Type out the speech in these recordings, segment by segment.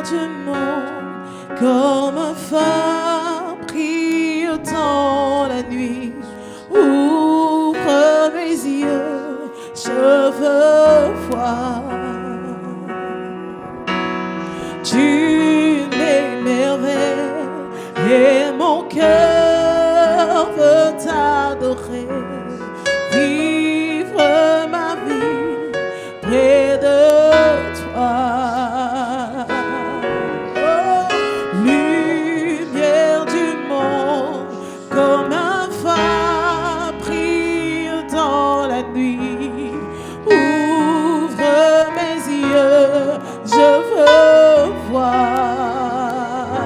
du monde, comme un phare pris dans la nuit. Ouvre mes yeux, je veux voir. Tu m'émerveilles et mon cœur veut t'adorer. Vivre ma vie près de toi. Oh, lumière du monde, comme un phare pris dans la nuit. Ouvre mes yeux, je veux voir.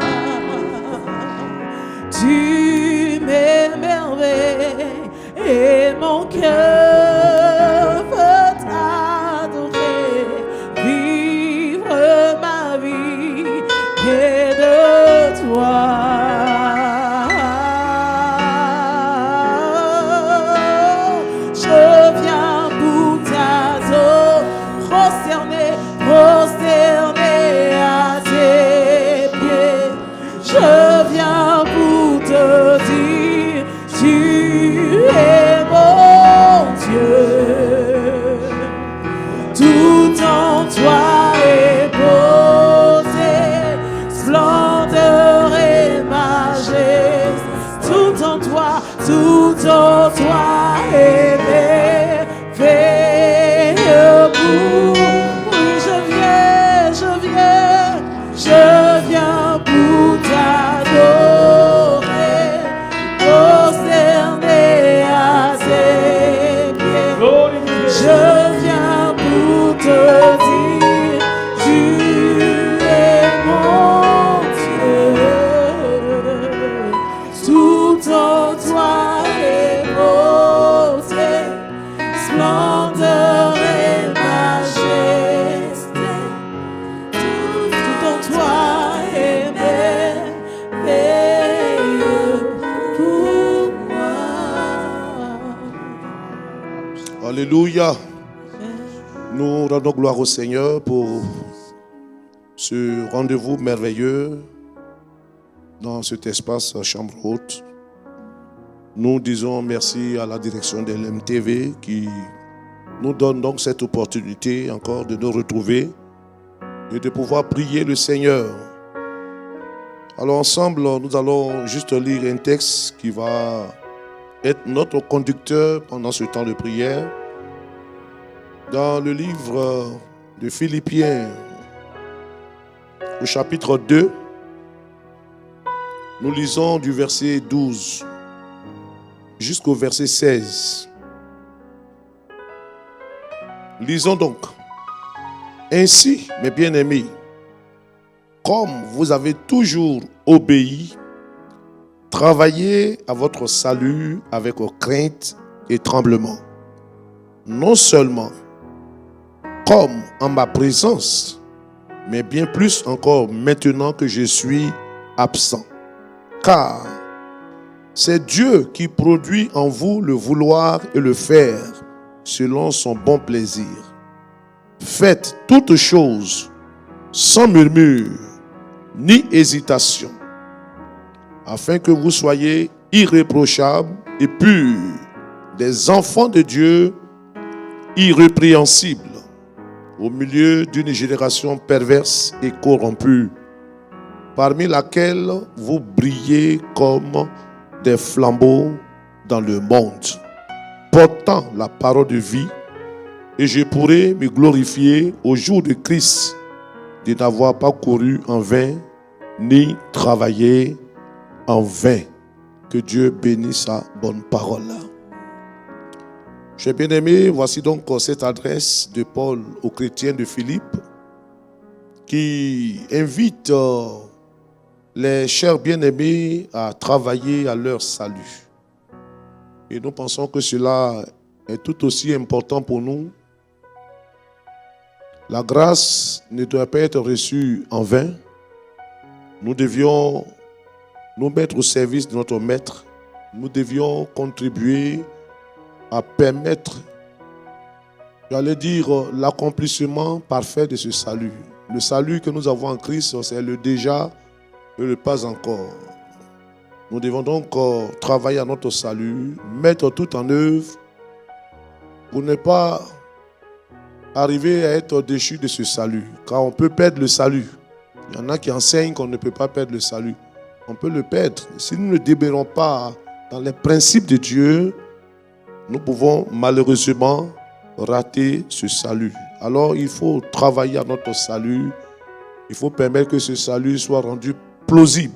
Tu m'émerveilles et mon cœur veut t'adorer. Vivre ma vie près de toi. Je viens pour t'adorer, prosterner à tes pieds. Je viens pour te dire, tu es mon Dieu. Tout en toi est beauté, splendeur et majesté. Tout en toi est merveilleux. Oui, je viens pour t'adorer, prosterner à tes pieds. Je viens pour te dire, tu es mon Dieu. Tout en toi est beauté, splendeur et majesté. Tout en toi est merveilleux pour moi. Alléluia. Nous rendons gloire au Seigneur pour ce rendez-vous merveilleux dans cet espace chambre haute. Nous disons merci à la direction de l'MTV qui nous donne donc cette opportunité encore de nous retrouver et de pouvoir prier le Seigneur. Alors ensemble, nous allons juste lire un texte qui va être notre conducteur pendant ce temps de prière. Dans le livre de Philippiens, au chapitre 2, nous lisons du verset 12 jusqu'au verset 16. Lisons donc. Ainsi, mes bien-aimés, comme vous avez toujours obéi, travaillez à votre salut avec crainte et tremblement. Non seulement comme en ma présence, mais bien plus encore maintenant que je suis absent. Car c'est Dieu qui produit en vous le vouloir et le faire selon son bon plaisir. Faites toutes choses sans murmure ni hésitation, afin que vous soyez irréprochables et purs, des enfants de Dieu irrépréhensibles, au milieu d'une génération perverse et corrompue, parmi laquelle vous brillez comme des flambeaux dans le monde, portant la parole de vie, et je pourrai me glorifier au jour de Christ de n'avoir pas couru en vain, ni travaillé en vain. Que Dieu bénisse sa bonne parole. Chers bien-aimés, voici donc cette adresse de Paul aux chrétiens de Philippe qui invite les chers bien-aimés à travailler à leur salut. Et nous pensons que cela est tout aussi important pour nous. La grâce ne doit pas être reçue en vain. Nous devions nous mettre au service de notre Maître. Nous devions contribuer à permettre, j'allais dire, l'accomplissement parfait de ce salut. Le salut que nous avons en Christ, c'est le déjà et le pas encore. Nous devons donc travailler à notre salut, mettre tout en œuvre pour ne pas arriver à être déchu de ce salut. Car on peut perdre le salut. Il y en a qui enseignent qu'on ne peut pas perdre le salut. On peut le perdre. Si nous ne demeurons pas dans les principes de Dieu, nous pouvons malheureusement rater ce salut. Alors il faut travailler à notre salut. Il faut permettre que ce salut soit rendu plausible.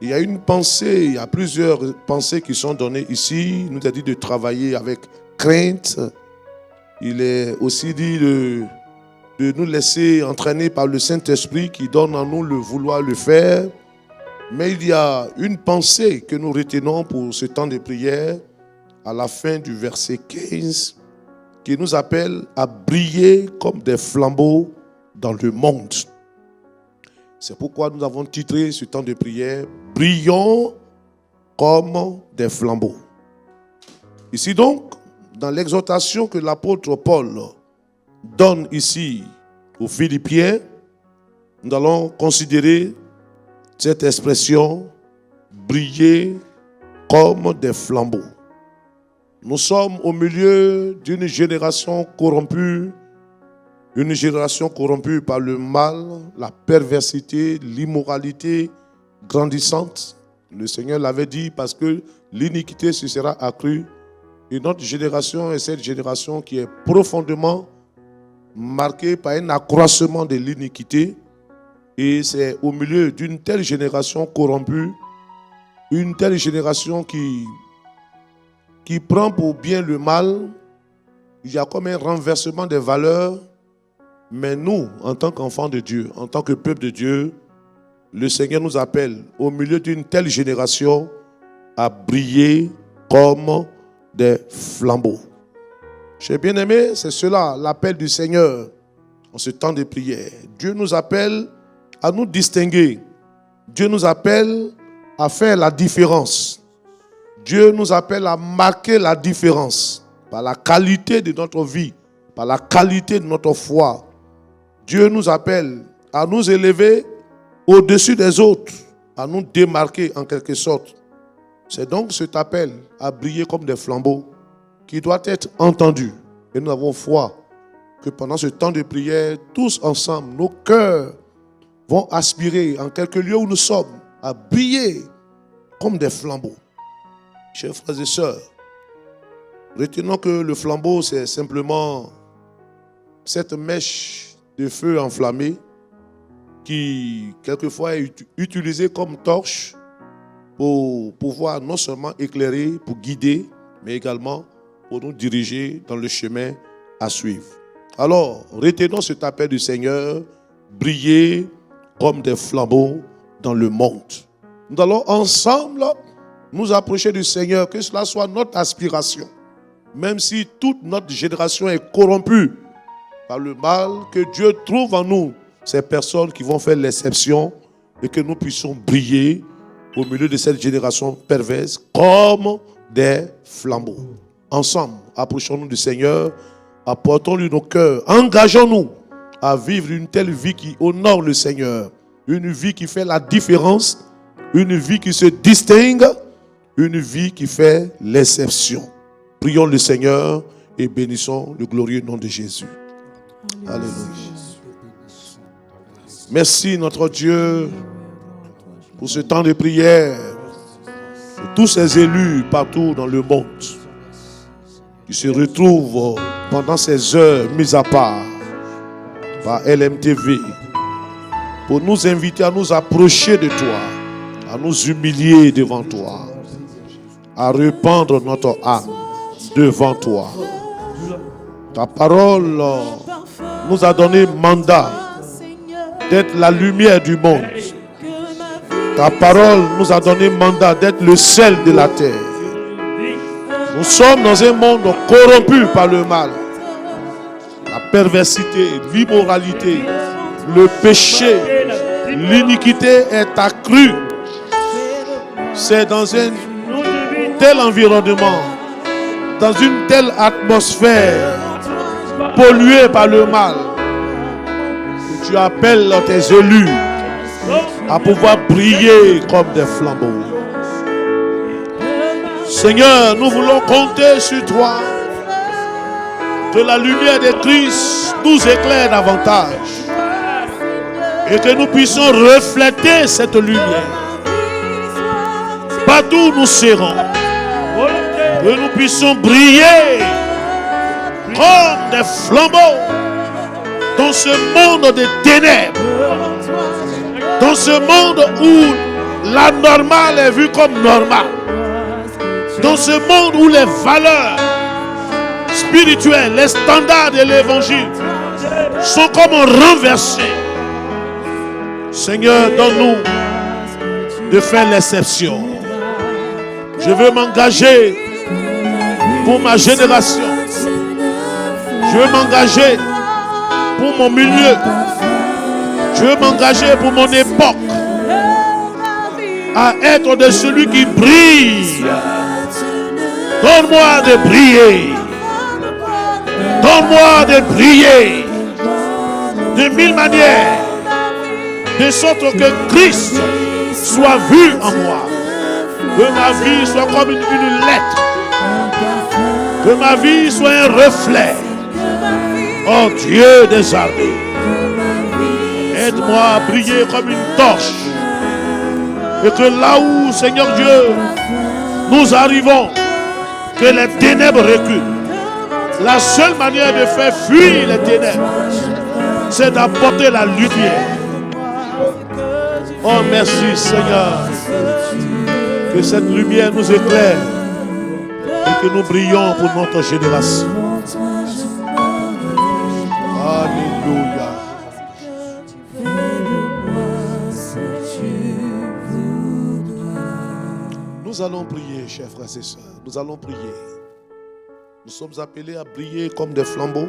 Il y a une pensée, il y a plusieurs pensées qui sont données ici. Il nous a dit de travailler avec crainte. Il est aussi dit de nous laisser entraîner par le Saint-Esprit qui donne en nous le vouloir le faire. Mais il y a une pensée que nous retenons pour ce temps de prière à la fin du verset 15 qui nous appelle à briller comme des flambeaux dans le monde. C'est pourquoi nous avons titré ce temps de prière « Brillons comme des flambeaux ». Ici donc, dans l'exhortation que l'apôtre Paul donne ici aux Philippiens, nous allons considérer cette expression « briller comme des flambeaux ». Nous sommes au milieu d'une génération corrompue, une génération corrompue par le mal, la perversité, l'immoralité grandissante. Le Seigneur l'avait dit parce que l'iniquité se sera accrue. Et notre génération est cette génération qui est profondément marquée par un accroissement de l'iniquité. Et c'est au milieu d'une telle génération corrompue, une telle génération qui prend pour bien le mal. Il y a comme un renversement des valeurs. Mais nous, en tant qu'enfants de Dieu, en tant que peuple de Dieu, le Seigneur nous appelle au milieu d'une telle génération à briller comme des flambeaux. Chers bien-aimés, c'est cela l'appel du Seigneur en ce temps de prière. Dieu nous appelle à nous distinguer. Dieu nous appelle à faire la différence. Dieu nous appelle à marquer la différence par la qualité de notre vie, par la qualité de notre foi. Dieu nous appelle à nous élever au-dessus des autres, à nous démarquer en quelque sorte. C'est donc cet appel à briller comme des flambeaux qui doit être entendu. Et nous avons foi que pendant ce temps de prière, tous ensemble, nos cœurs vont aspirer en quelque lieu où nous sommes à briller comme des flambeaux. Chers frères et sœurs, retenons que le flambeau, c'est simplement cette mèche de feu enflammé qui, quelquefois, est utilisée comme torche pour pouvoir non seulement éclairer, pour guider, mais également pour nous diriger dans le chemin à suivre. Alors, retenons cet appel du Seigneur, briller comme des flambeaux dans le monde. Nous allons ensemble nous approcher du Seigneur, que cela soit notre aspiration. Même si toute notre génération est corrompue par le mal, que Dieu trouve en nous ces personnes qui vont faire l'exception et que nous puissions briller au milieu de cette génération perverse comme des flambeaux. Ensemble, approchons-nous du Seigneur, apportons-lui nos cœurs, engageons-nous à vivre une telle vie qui honore le Seigneur, une vie qui fait la différence, une vie qui se distingue, une vie qui fait l'exception. Prions le Seigneur et bénissons le glorieux nom de Jésus. Alléluia. Merci notre Dieu pour ce temps de prière, pour tous ces élus partout dans le monde qui se retrouvent pendant ces heures mises à part par LMTV pour nous inviter à nous approcher de toi, à nous humilier devant toi, à répandre notre âme devant toi. Ta parole nous a donné mandat d'être la lumière du monde. Ta parole nous a donné mandat d'être le sel de la terre. Nous sommes dans un monde corrompu par le mal, la perversité, l'immoralité, le péché, l'iniquité est accrue. C'est dans un tel environnement, dans une telle atmosphère polluée par le mal, tu appelles tes élus à pouvoir briller comme des flambeaux. Seigneur, nous voulons compter sur toi, que la lumière de Christ nous éclaire davantage et que nous puissions refléter cette lumière partout où nous serons, que nous puissions briller comme des flambeaux dans ce monde de ténèbres, dans ce monde où la normale est vue comme normale, dans ce monde où les valeurs spirituelles, les standards de l'évangile sont comme renversés. Seigneur, donne-nous de faire l'exception. Je veux m'engager pour ma génération. Je veux m'engager pour mon milieu. Je veux m'engager pour mon époque à être de celui qui brille. Donne-moi de briller. Donne-moi de briller de mille manières, de sorte que Christ soit vu en moi. Que ma vie soit comme une lettre. Que ma vie soit un reflet. Oh Dieu des armées, aide-moi à briller comme une torche. Et que là où, Seigneur Dieu, nous arrivons, que les ténèbres reculent. La seule manière de faire fuir les ténèbres, c'est d'apporter la lumière. Oh merci Seigneur, que cette lumière nous éclaire et que nous brillons pour notre génération. Alléluia. Nous allons prier, chers frères et sœurs. Nous allons prier. Nous sommes appelés à briller comme des flambeaux.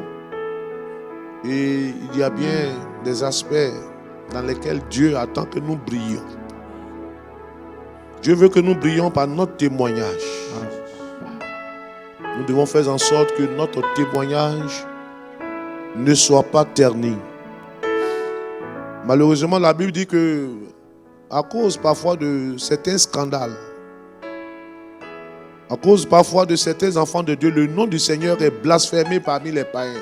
Et il y a bien des aspects dans lesquels Dieu attend que nous brillions. Dieu veut que nous brillions par notre témoignage. Nous devons faire en sorte que notre témoignage ne soit pas terni. Malheureusement, la Bible dit que à cause parfois de certains scandales, à cause parfois de certains enfants de Dieu, le nom du Seigneur est blasphémé parmi les païens.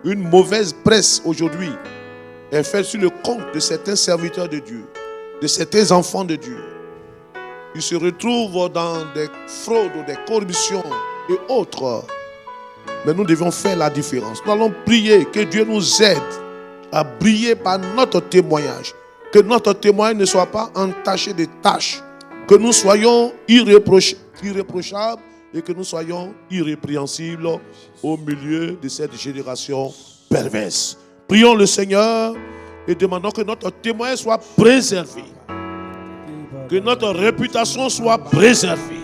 Une mauvaise presse aujourd'hui est faite sur le compte de certains serviteurs de Dieu, de certains enfants de Dieu. Ils se retrouvent dans des fraudes, des corruptions et autres. Mais nous devons faire la différence. Nous allons prier que Dieu nous aide à briller par notre témoignage. Que notre témoignage ne soit pas entaché de taches. Que nous soyons irréprochables et que nous soyons irrépréhensibles au milieu de cette génération perverse. Prions le Seigneur et demandons que notre témoignage soit préservé. Que notre réputation soit préservée.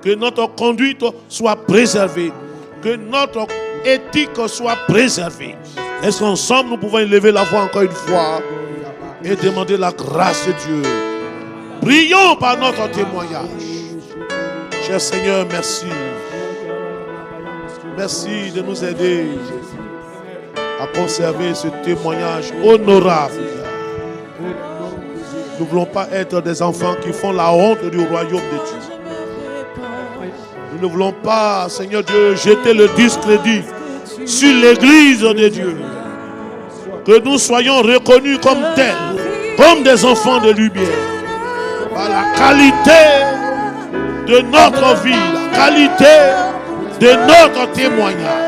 Que notre conduite soit préservée. Que notre éthique soit préservée. Est-ce qu'ensemble nous pouvons élever la voix encore une fois et demander la grâce de Dieu? Prions par notre témoignage. Cher Seigneur, merci. Merci de nous aider à conserver ce témoignage honorable. Nous ne voulons pas être des enfants qui font la honte du royaume de Dieu. Nous ne voulons pas, Seigneur Dieu, jeter le discrédit sur l'église de Dieu. Que nous soyons reconnus comme tels, comme des enfants de lumière, par la qualité de notre vie, la qualité de notre témoignage.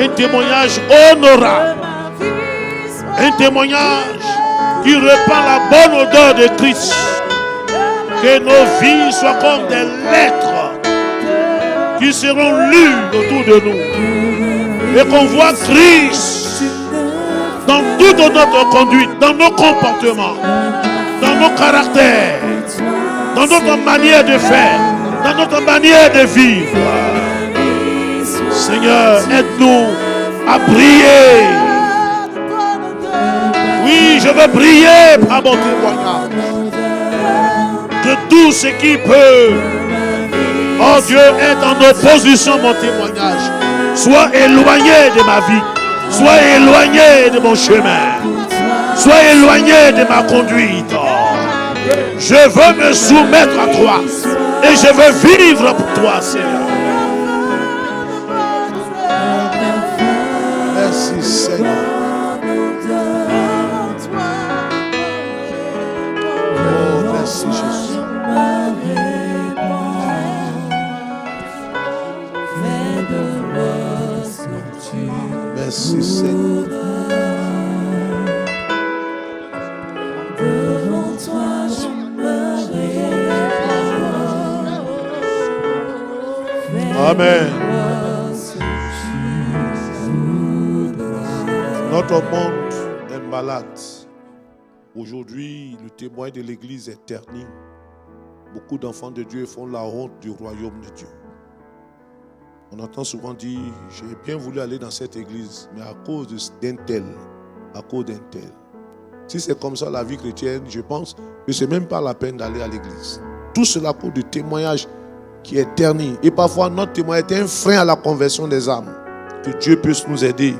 Un témoignage honorable, un témoignage qui répand la bonne odeur de Christ. Que nos vies soient comme des lettres qui seront lues autour de nous. Et qu'on voit Christ dans toute notre conduite, dans nos comportements, dans nos caractères, dans notre manière de faire, dans notre manière de vivre. Seigneur, aide-nous à briller. Oui, je veux briller par mon témoignage. Que tout ce qui peut, oh Dieu, être en opposition à mon témoignage, soit éloigné de ma vie. Sois éloigné de mon chemin. Sois éloigné de ma conduite. Je veux me soumettre à toi. Et je veux vivre pour toi, Seigneur. Merci, Seigneur. Oh, merci, Jésus. Merci, Seigneur. Amen. Notre monde est malade. Aujourd'hui, le témoin de l'Église est terni. Beaucoup d'enfants de Dieu font la honte du royaume de Dieu. On entend souvent dire, j'ai bien voulu aller dans cette église, mais à cause d'un tel, à cause d'un tel. Si c'est comme ça la vie chrétienne, je pense que ce n'est même pas la peine d'aller à l'église. Tout cela à cause du témoignage qui est terni. Et parfois, notre témoignage est un frein à la conversion des âmes. Que Dieu puisse nous aider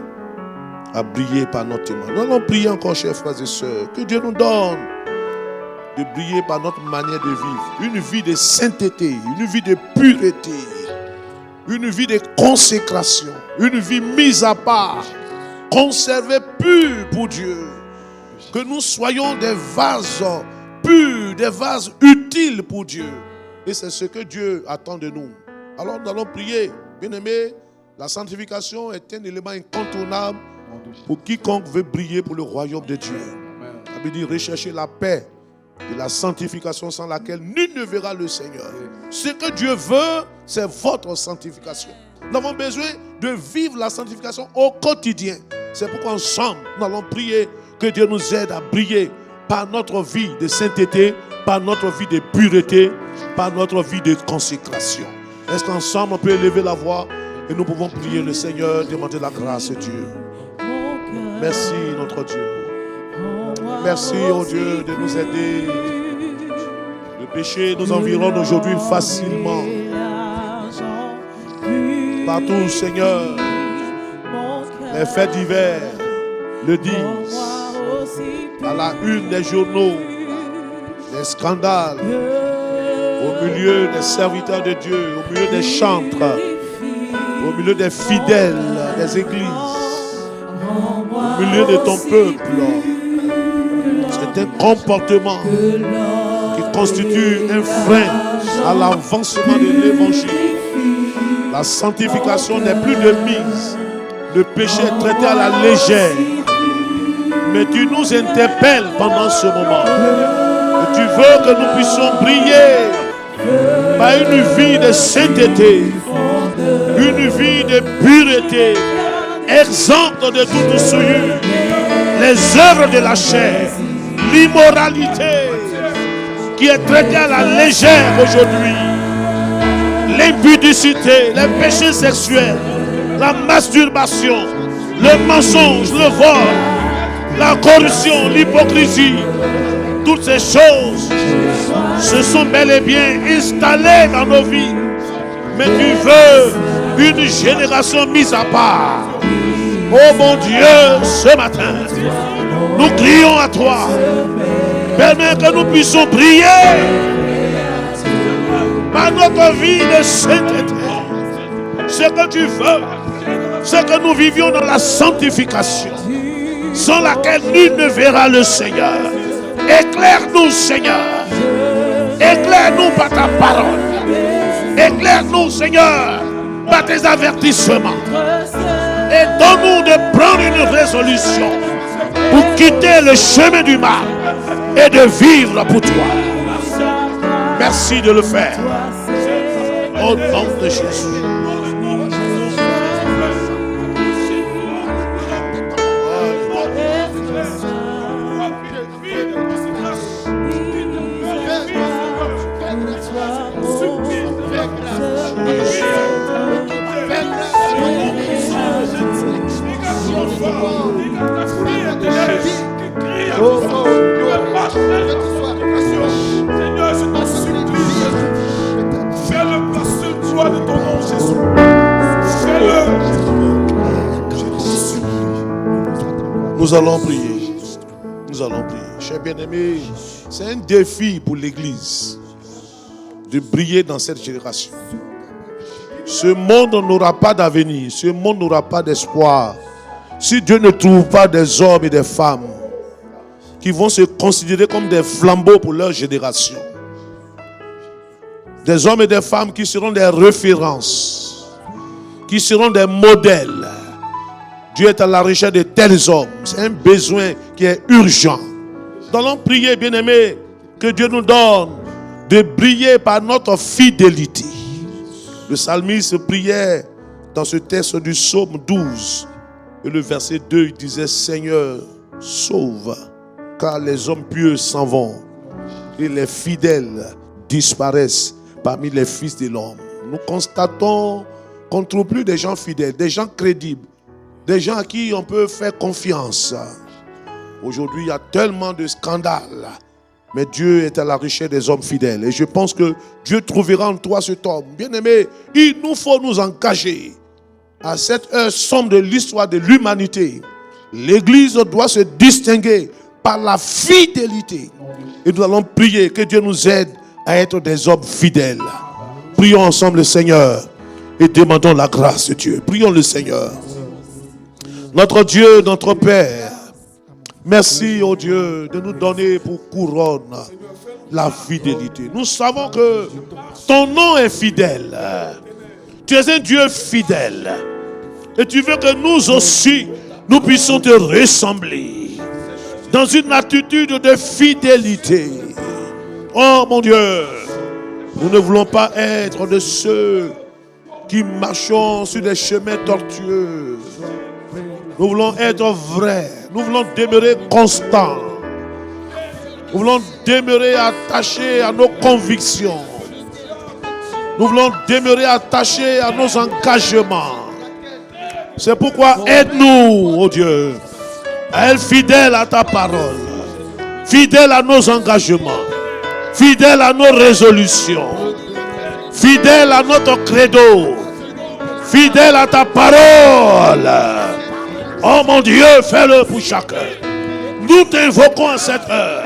à briller par notre témoignage. Nous allons prier encore, chers frères et sœurs. Que Dieu nous donne de briller par notre manière de vivre. Une vie de sainteté, une vie de pureté, une vie de consécration, une vie mise à part, conservée pure pour Dieu. Que nous soyons des vases purs, des vases utiles pour Dieu. Et c'est ce que Dieu attend de nous. Alors nous allons prier. Bien-aimés, la sanctification est un élément incontournable pour quiconque veut briller pour le royaume de Dieu. Ça veut dire rechercher la paix et la sanctification sans laquelle nul ne verra le Seigneur. Ce que Dieu veut, c'est votre sanctification. Nous avons besoin de vivre la sanctification au quotidien. C'est pourquoi ensemble, nous allons prier que Dieu nous aide à briller par notre vie de sainteté, par notre vie de pureté, par notre vie de consécration. Est-ce qu'ensemble on peut élever la voix et nous pouvons prier le Seigneur, demander la grâce de Dieu. Merci notre Dieu. Merci oh Dieu de nous aider. Le péché nous environne aujourd'hui facilement. Partout Seigneur, les faits divers le disent. À la une des journaux, des scandales, au milieu des serviteurs de Dieu, au milieu des chantres, au milieu des fidèles des églises, au milieu de ton peuple. C'est un comportement qui constitue un frein à l'avancement de l'évangile. La sanctification n'est plus de mise. Le péché est traité à la légère. Mais tu nous interpelles pendant ce moment. Et tu veux que nous puissions briller par une vie de sainteté, une vie de pureté, exempte de toute souillure, les œuvres de la chair, l'immoralité qui est traitée à la légère aujourd'hui, l'impudicité, les péchés sexuels, la masturbation, le mensonge, le vol, la corruption, l'hypocrisie, toutes ces choses se sont bel et bien installées dans nos vies. Mais tu veux une génération mise à part. Oh mon Dieu, ce matin, nous crions à toi. Permets que nous puissions briller par notre vie de sainteté. Ce que tu veux, c'est que nous vivions dans la sanctification, sans laquelle nul ne verra le Seigneur. Éclaire-nous, Seigneur. Éclaire-nous par ta parole. Éclaire-nous, Seigneur, par tes avertissements. Et donne-nous de prendre une résolution pour quitter le chemin du mal et de vivre pour toi. Merci de le faire. Au nom de Jésus. Seigneur, je t'en supplie. Fais-le passer le joie de ton nom, Jésus. Fais-le. Je t'en supplie. Nous allons prier. Nous allons prier. Chers bien-aimés, c'est un défi pour l'Église de briller dans cette génération. Ce monde n'aura pas d'avenir. Ce monde n'aura pas d'espoir si Dieu ne trouve pas des hommes et des femmes qui vont se considérer comme des flambeaux pour leur génération. Des hommes et des femmes qui seront des références, qui seront des modèles. Dieu est à la recherche de tels hommes. C'est un besoin qui est urgent. Nous allons prier, bien-aimés, que Dieu nous donne de briller par notre fidélité. Le psalmiste priait dans ce texte du psaume 12. Et le verset 2, il disait: Seigneur, sauve, car les hommes pieux s'en vont et les fidèles disparaissent parmi les fils de l'homme. Nous constatons qu'on ne trouve plus des gens fidèles, des gens crédibles, des gens à qui on peut faire confiance. Aujourd'hui, il y a tellement de scandales, mais Dieu est à la recherche des hommes fidèles. Et je pense que Dieu trouvera en toi cet homme. Bien-aimé, il nous faut nous engager. À cette heure sombre de l'histoire de l'humanité, l'Église doit se distinguer par la fidélité. Et nous allons prier que Dieu nous aide à être des hommes fidèles. Prions ensemble le Seigneur et demandons la grâce de Dieu. Prions le Seigneur. Notre Dieu, notre Père, merci, oh Dieu, de nous donner pour couronne la fidélité. Nous savons que ton nom est fidèle. Tu es un Dieu fidèle. Et tu veux que nous aussi, nous puissions te ressembler dans une attitude de fidélité. Oh mon Dieu, nous ne voulons pas être de ceux qui marchons sur des chemins tortueux. Nous voulons être vrais. Nous voulons demeurer constants. Nous voulons demeurer attachés à nos convictions. Nous voulons demeurer attachés à nos engagements. C'est pourquoi aide-nous, oh Dieu, à être fidèles à ta parole, fidèles à nos engagements, fidèles à nos résolutions, fidèles à notre credo, fidèles à ta parole. Oh mon Dieu, fais-le pour chacun. Nous t'invoquons à cette heure.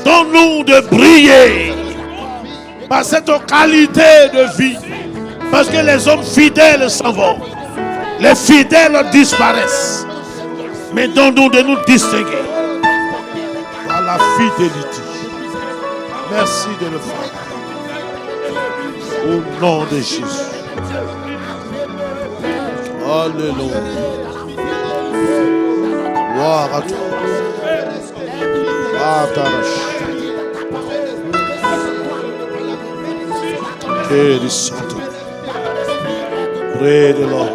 Donne-nous de briller par cette qualité de vie. Parce que les hommes fidèles s'en vont. Les fidèles disparaissent. Mais donne-nous de nous distinguer par la fidélité. Merci de le faire. Au nom de Jésus. Alléluia. Gloire à toi. Près du Saint. Près de l'homme.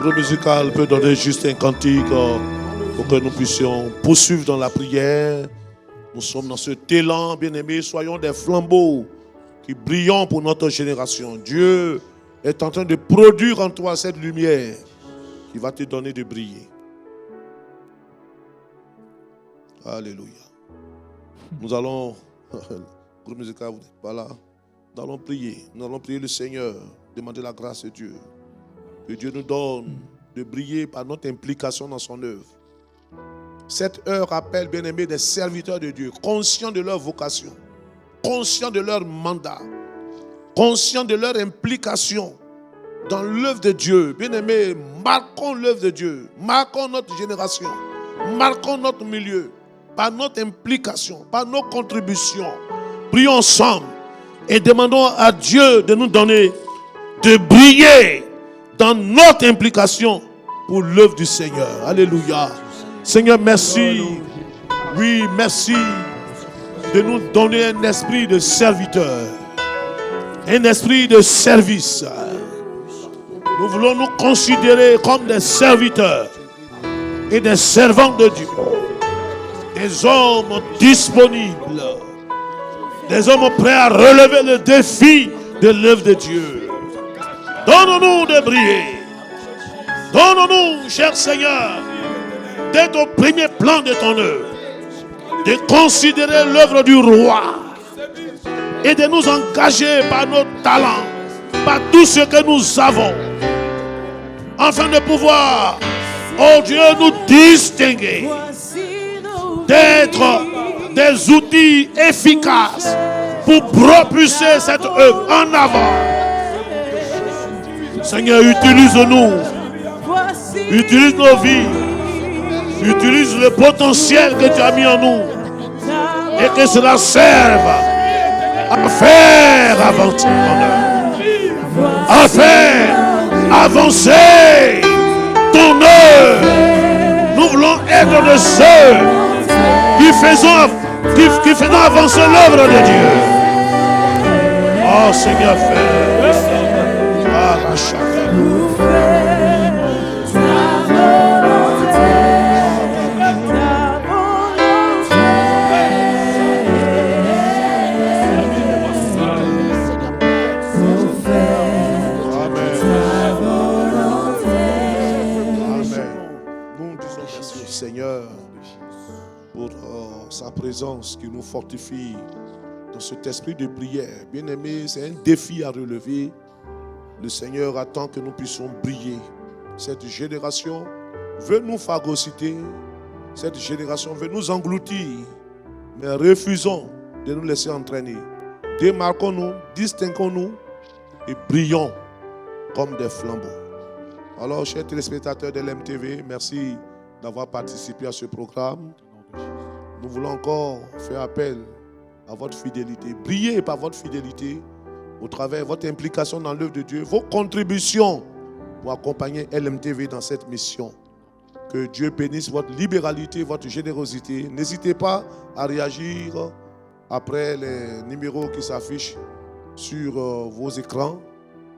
Le musical peut donner juste un cantique pour que nous puissions poursuivre dans la prière. Nous sommes dans ce élan, bien-aimés, soyons des flambeaux qui brillons pour notre génération. Dieu est en train de produire en toi cette lumière qui va te donner de briller. Alléluia. Nous allons, groupe musical, vous n'êtes pas là. Nous allons prier. Nous allons prier le Seigneur, demander la grâce de Dieu. Que Dieu nous donne de briller par notre implication dans son œuvre. Cette heure appelle, bien-aimés, des serviteurs de Dieu, conscients de leur vocation, conscients de leur mandat, conscients de leur implication dans l'œuvre de Dieu. Bien-aimés, marquons l'œuvre de Dieu, marquons notre génération, marquons notre milieu par notre implication, par nos contributions. Prions ensemble et demandons à Dieu de nous donner de briller dans notre implication pour l'œuvre du Seigneur. Alléluia. Seigneur, merci. Oui, merci de nous donner un esprit de serviteur, un esprit de service. Nous voulons nous considérer comme des serviteurs et des servants de Dieu, des hommes disponibles, des hommes prêts à relever le défi de l'œuvre de Dieu. Donne-nous de briller. Donne-nous, cher Seigneur, d'être au premier plan de ton œuvre, de considérer l'œuvre du roi et de nous engager par nos talents, par tout ce que nous avons, afin de pouvoir, oh Dieu, nous distinguer, d'être des outils efficaces pour propulser cette œuvre en avant. Seigneur, utilise-nous, utilise nos vies, utilise le potentiel que tu as mis en nous, et que cela serve à faire avancer ton œuvre, à faire avancer ton œuvre. Nous voulons être de ceux qui faisons avancer l'œuvre de Dieu. Oh Seigneur, fais. Seigneur, pour sa présence qui nous fortifie dans cet esprit de prière. Bien-aimés, c'est un défi à relever. Le Seigneur attend que nous puissions briller. Cette génération veut nous phagocyter. Cette génération veut nous engloutir. Mais refusons de nous laisser entraîner. Démarquons-nous, distinguons-nous et brillons comme des flambeaux. Alors, chers téléspectateurs de l'MTV, merci d'avoir participé à ce programme. Nous voulons encore faire appel à votre fidélité. Brillez par votre fidélité au travers de votre implication dans l'œuvre de Dieu, vos contributions pour accompagner LMTV dans cette mission. Que Dieu bénisse votre libéralité, votre générosité. N'hésitez pas à réagir après les numéros qui s'affichent sur vos écrans.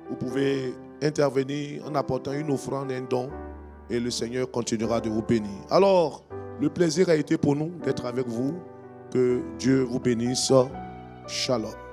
Vous pouvez intervenir en apportant une offrande, un don, et le Seigneur continuera de vous bénir. Alors, le plaisir a été pour nous d'être avec vous. Que Dieu vous bénisse. Shalom.